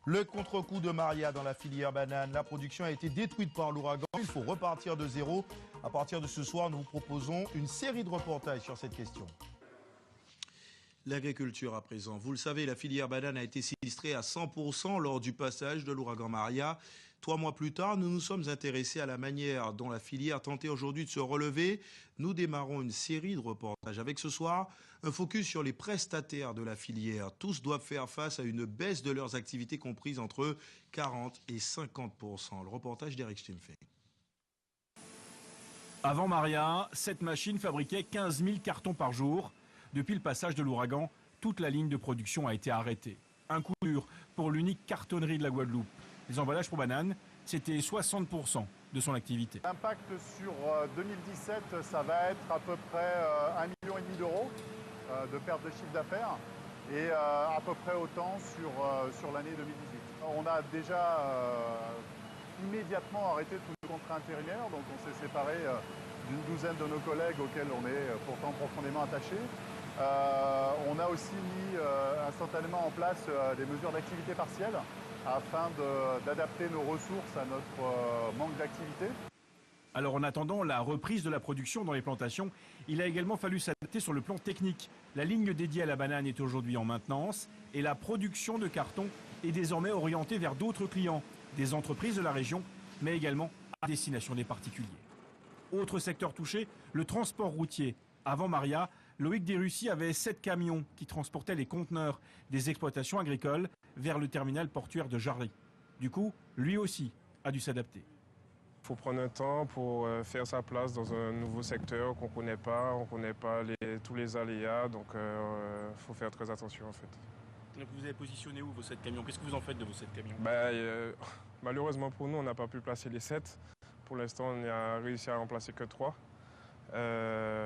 Le contre-coup de Maria dans la filière banane. La production a été détruite par l'ouragan. Il faut repartir de zéro. À partir de ce soir, nous vous proposons une série de reportages sur cette question. L'agriculture à présent. Vous le savez, la filière banane a été sinistrée à 100% lors du passage de l'ouragan Maria. 3 mois plus tard, nous nous sommes intéressés à la manière dont la filière tentait aujourd'hui de se relever. Nous démarrons une série de reportages. Avec ce soir, un focus sur les prestataires de la filière. Tous doivent faire face à une baisse de leurs activités comprises entre 40 et 50%. Le reportage d'Eric Stimfeld. Avant Maria, cette machine fabriquait 15 000 cartons par jour. Depuis le passage de l'ouragan, toute la ligne de production a été arrêtée. Un coup dur pour l'unique cartonnerie de la Guadeloupe. Les emballages pour bananes, c'était 60% de son activité. L'impact sur 2017, ça va être à peu près 1,5 million d'euros de perte de chiffre d'affaires et à peu près autant sur l'année 2018. On a déjà immédiatement arrêté tous les contrats intérimaires, donc on s'est séparé d'une douzaine de nos collègues auxquels on est pourtant profondément attachés. On a aussi mis instantanément en place des mesures d'activité partielle afin d'adapter nos ressources à notre manque d'activité. Alors en attendant la reprise de la production dans les plantations, il a également fallu s'adapter sur le plan technique. La ligne dédiée à la banane est aujourd'hui en maintenance et la production de carton est désormais orientée vers d'autres clients, des entreprises de la région, mais également à destination des particuliers. Autre secteur touché, le transport routier. Avant Maria, Loïc Desrussi avait 7 camions qui transportaient les conteneurs des exploitations agricoles vers le terminal portuaire de Jarry. Du coup, lui aussi a dû s'adapter. Il faut prendre un temps pour faire sa place dans un nouveau secteur qu'on ne connaît pas tous les aléas, donc il faut faire très attention en fait. Donc vous avez positionné où vos 7 camions? Qu'est-ce que vous en faites de vos 7 camions? Malheureusement pour nous, on n'a pas pu placer les 7. Pour l'instant, on a réussi à en placer que 3.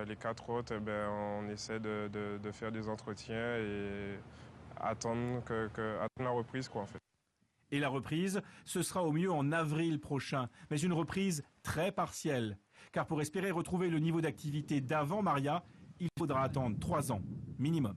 Les 4 autres, on essaie de faire des entretiens et attendre la reprise en fait. Et la reprise, ce sera au mieux en avril prochain, mais une reprise très partielle. Car pour espérer retrouver le niveau d'activité d'avant Maria, il faudra attendre 3 ans minimum.